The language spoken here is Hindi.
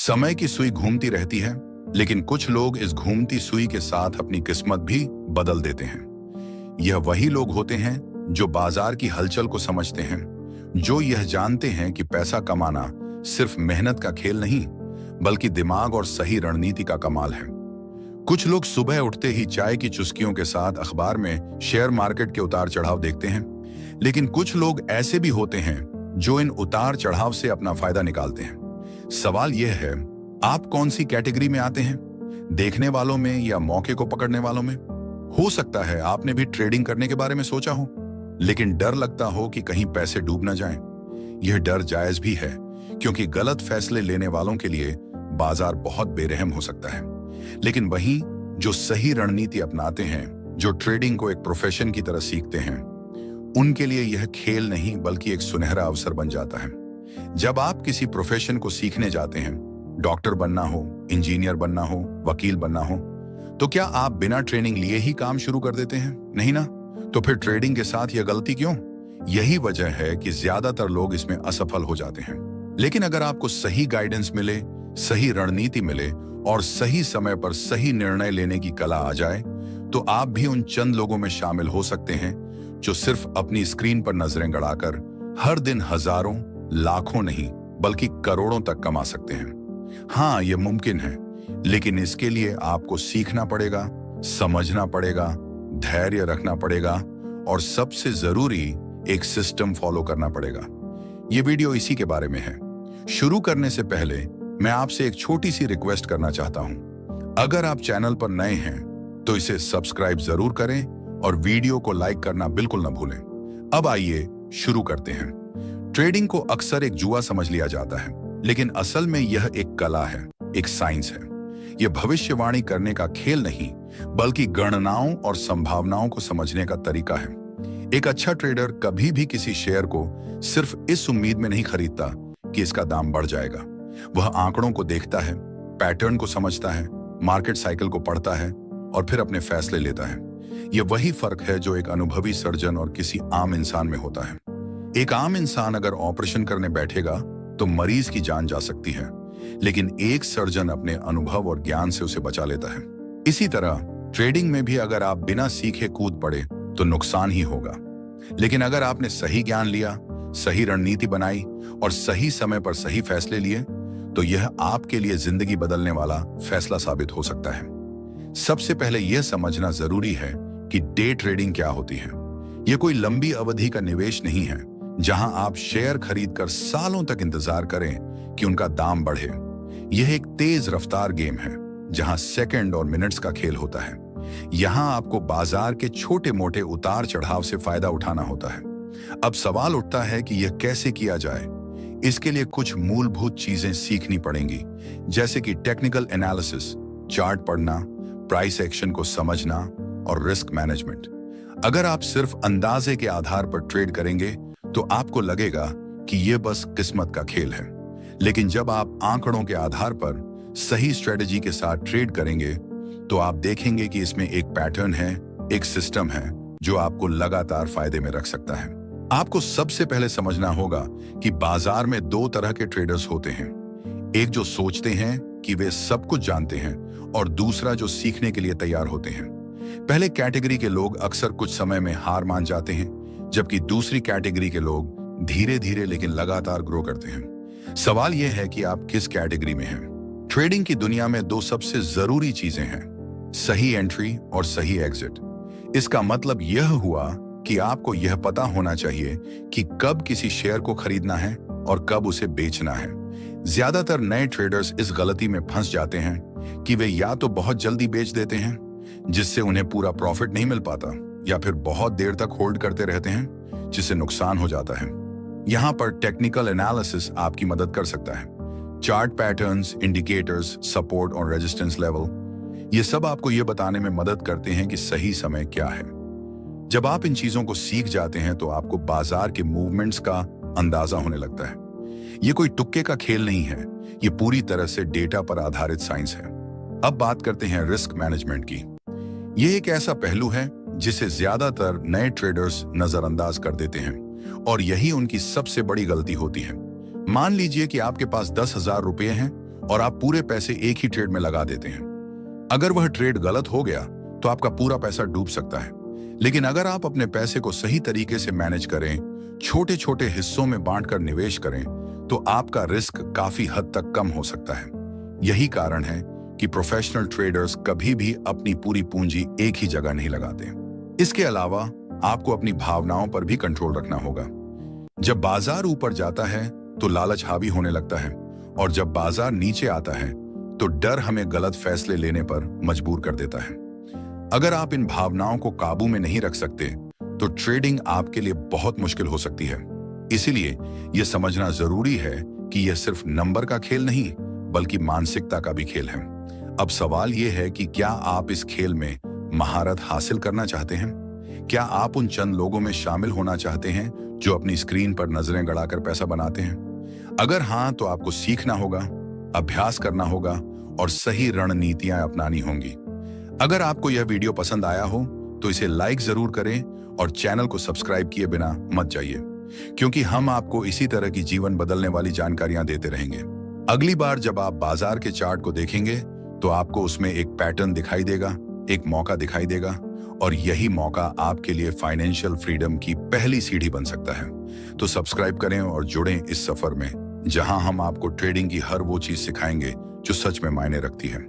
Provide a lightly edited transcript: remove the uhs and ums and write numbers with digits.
समय की सुई घूमती रहती है, लेकिन कुछ लोग इस घूमती सुई के साथ अपनी किस्मत भी बदल देते हैं। यह वही लोग होते हैं जो बाजार की हलचल को समझते हैं, जो यह जानते हैं कि पैसा कमाना सिर्फ मेहनत का खेल नहीं, बल्कि दिमाग और सही रणनीति का कमाल है। कुछ लोग सुबह उठते ही चाय की चुस्कियों के साथ अखबार में शेयर मार्केट के उतार चढ़ाव देखते हैं, लेकिन कुछ लोग ऐसे भी होते हैं जो इन उतार चढ़ाव से अपना फायदा निकालते हैं। सवाल यह है, आप कौन सी कैटेगरी में आते हैं, देखने वालों में या मौके को पकड़ने वालों में? हो सकता है आपने भी ट्रेडिंग करने के बारे में सोचा हो, लेकिन डर लगता हो कि कहीं पैसे डूब न जाएं। यह डर जायज भी है, क्योंकि गलत फैसले लेने वालों के लिए बाजार बहुत बेरहम हो सकता है। लेकिन वहीं जो सही रणनीति अपनाते हैं, जो ट्रेडिंग को एक प्रोफेशन की तरह सीखते हैं, उनके लिए यह खेल नहीं बल्कि एक सुनहरा अवसर बन जाता है। जब आप किसी प्रोफेशन को सीखने जाते हैं, डॉक्टर बनना हो, इंजीनियर बनना हो, वकील बनना हो, तो क्या आप बिना ट्रेनिंग लिए ही काम शुरू कर देते हैं? नहीं ना। तो फिर ट्रेडिंग के साथ यह गलती क्यों? यही वजह है कि ज्यादातर लोग इसमें असफल हो जाते हैं। लेकिन अगर आपको सही गाइडेंस मिले, सही रणनीति मिले और सही समय पर सही निर्णय लेने की कला आ जाए, तो आप भी उन चंद लोगों में शामिल हो सकते हैं जो सिर्फ अपनी स्क्रीन पर नजरें गड़ाकर हर दिन हजारों, लाखों नहीं बल्कि करोड़ों तक कमा सकते हैं। हाँ, यह मुमकिन है, लेकिन इसके लिए आपको सीखना पड़ेगा, समझना पड़ेगा, धैर्य रखना पड़ेगा और सबसे जरूरी एक सिस्टम फॉलो करना पड़ेगा। यह वीडियो इसी के बारे में है। शुरू करने से पहले मैं आपसे एक छोटी सी रिक्वेस्ट करना चाहता हूं। अगर आप चैनल पर नए हैं तो इसे सब्सक्राइब जरूर करें और वीडियो को लाइक करना बिल्कुल न भूलें। अब आइए शुरू करते हैं। ट्रेडिंग को अक्सर एक जुआ समझ लिया जाता है, लेकिन असल में यह एक कला है, एक साइंस है। यह भविष्यवाणी करने का खेल नहीं, बल्कि गणनाओं और संभावनाओं को समझने का तरीका है। एक अच्छा ट्रेडर कभी भी किसी शेयर को सिर्फ इस उम्मीद में नहीं खरीदता कि इसका दाम बढ़ जाएगा। वह आंकड़ों को देखता है, पैटर्न को समझता है, मार्केट साइकिल को पढ़ता है और फिर अपने फैसले लेता है। यह वही फर्क है जो एक अनुभवी सर्जन और किसी आम इंसान में होता है। एक आम इंसान अगर ऑपरेशन करने बैठेगा तो मरीज की जान जा सकती है, लेकिन एक सर्जन अपने अनुभव और ज्ञान से उसे बचा लेता है। इसी तरह ट्रेडिंग में भी अगर आप बिना सीखे कूद पड़े तो नुकसान ही होगा, लेकिन अगर आपने सही ज्ञान लिया, सही रणनीति बनाई और सही समय पर सही फैसले लिए, तो यह आपके लिए जिंदगी बदलने वाला फैसला साबित हो सकता है। सबसे पहले यह समझना जरूरी है कि डे ट्रेडिंग क्या होती है। यह कोई लंबी अवधि का निवेश नहीं है, जहां आप शेयर खरीदकर सालों तक इंतजार करें कि उनका दाम बढ़े। यह एक तेज रफ्तार गेम है, जहां सेकंड और मिनट्स का खेल होता है। यहां आपको बाजार के छोटे मोटे उतार चढ़ाव से फायदा उठाना होता है। अब सवाल उठता है कि यह कैसे किया जाए। इसके लिए कुछ मूलभूत चीजें सीखनी पड़ेंगी, जैसे कि टेक्निकल एनालिसिस, चार्ट पढ़ना, प्राइस एक्शन को समझना और रिस्क मैनेजमेंट। अगर आप सिर्फ अंदाजे के आधार पर ट्रेड करेंगे तो आपको लगेगा कि यह बस किस्मत का खेल है, लेकिन जब आप आंकड़ों के आधार पर सही स्ट्रेटजी के साथ ट्रेड करेंगे तो आप देखेंगे कि इसमें एक पैटर्न है, एक सिस्टम है जो आपको लगातार फायदे में रख सकता है। आपको सबसे पहले समझना होगा कि बाजार में दो तरह के ट्रेडर्स होते हैं। एक जो सोचते हैं कि वे सब कुछ जानते हैं और दूसरा जो सीखने के लिए तैयार होते हैं। पहले कैटेगरी के लोग अक्सर कुछ समय में हार मान जाते हैं, जबकि दूसरी कैटेगरी के लोग धीरे धीरे लेकिन लगातार ग्रो करते हैं। सवाल यह है कि आप किस कैटेगरी में हैं। ट्रेडिंग की दुनिया में दो सबसे जरूरी चीजें हैं, सही एंट्री और सही एग्जिट। इसका मतलब यह हुआ कि आपको यह पता होना चाहिए कि कब किसी शेयर को खरीदना है और कब उसे बेचना है। ज्यादातर नए ट्रेडर्स इस गलती में फंस जाते हैं कि वे या तो बहुत जल्दी बेच देते हैं, जिससे उन्हें पूरा प्रॉफिट नहीं मिल पाता, या फिर बहुत देर तक होल्ड करते रहते हैं, जिससे नुकसान हो जाता है। यहां पर टेक्निकल एनालिसिस आपकी मदद कर सकता है। चार्ट पैटर्न्स, इंडिकेटर्स, सपोर्ट और रेजिस्टेंस लेवल, ये सब आपको ये बताने में मदद करते हैं कि सही समय क्या है। जब आप इन चीजों को सीख जाते हैं तो आपको बाजार के मूवमेंट्स का अंदाजा होने लगता है। ये कोई तुक्के का खेल नहीं है, ये पूरी तरह से डेटा पर आधारित साइंस है। अब बात करते हैं रिस्क मैनेजमेंट की। यह एक ऐसा पहलू है जिसे ज्यादातर नए ट्रेडर्स नजरअंदाज कर देते हैं और यही उनकी सबसे बड़ी गलती होती है। मान लीजिए कि आपके पास 10,000 रुपए हैं और आप पूरे पैसे एक ही ट्रेड में लगा देते हैं। अगर वह ट्रेड गलत हो गया तो आपका पूरा पैसा डूब सकता है। लेकिन अगर आप अपने पैसे को सही तरीके से मैनेज करें, छोटे छोटे हिस्सों में बांटकर निवेश करें, तो आपका रिस्क काफी हद तक कम हो सकता है। यही कारण है कि प्रोफेशनल ट्रेडर्स कभी भी अपनी पूरी पूंजी एक ही जगह नहीं लगाते। इसके अलावा आपको अपनी भावनाओं पर भी कंट्रोल रखना होगा। जब बाजार ऊपर जाता है तो लालच हावी होने लगता है, और जब बाजार नीचे आता है तो डर हमें गलत फैसले लेने पर मजबूर कर देता है। अगर आप इन भावनाओं को काबू में नहीं रख सकते तो ट्रेडिंग आपके लिए बहुत मुश्किल हो सकती है। इसीलिए यह समझना जरूरी है कि यह सिर्फ नंबर का खेल नहीं बल्कि मानसिकता का भी खेल है। अब सवाल यह है कि क्या आप इस खेल में महारत हासिल करना चाहते हैं? क्या आप उन चंद लोगों में शामिल होना चाहते हैं जो अपनी स्क्रीन पर नजरें गड़ाकर पैसा बनाते हैं? अगर हां, तो आपको सीखना होगा, अभ्यास करना होगा और सही रणनीतियां अपनानी होंगी। अगर आपको यह वीडियो पसंद आया हो तो इसे लाइक जरूर करें और चैनल को सब्सक्राइब किए बिना मत जाइए, क्योंकि हम आपको इसी तरह की जीवन बदलने वाली जानकारियां देते रहेंगे। अगली बार जब आप बाजार के चार्ट को देखेंगे तो आपको उसमें एक पैटर्न दिखाई देगा, एक मौका दिखाई देगा, और यही मौका आपके लिए फाइनेंशियल फ्रीडम की पहली सीढ़ी बन सकता है। तो सब्सक्राइब करें और जुड़ें इस सफर में, जहां हम आपको ट्रेडिंग की हर वो चीज सिखाएंगे जो सच में मायने रखती है।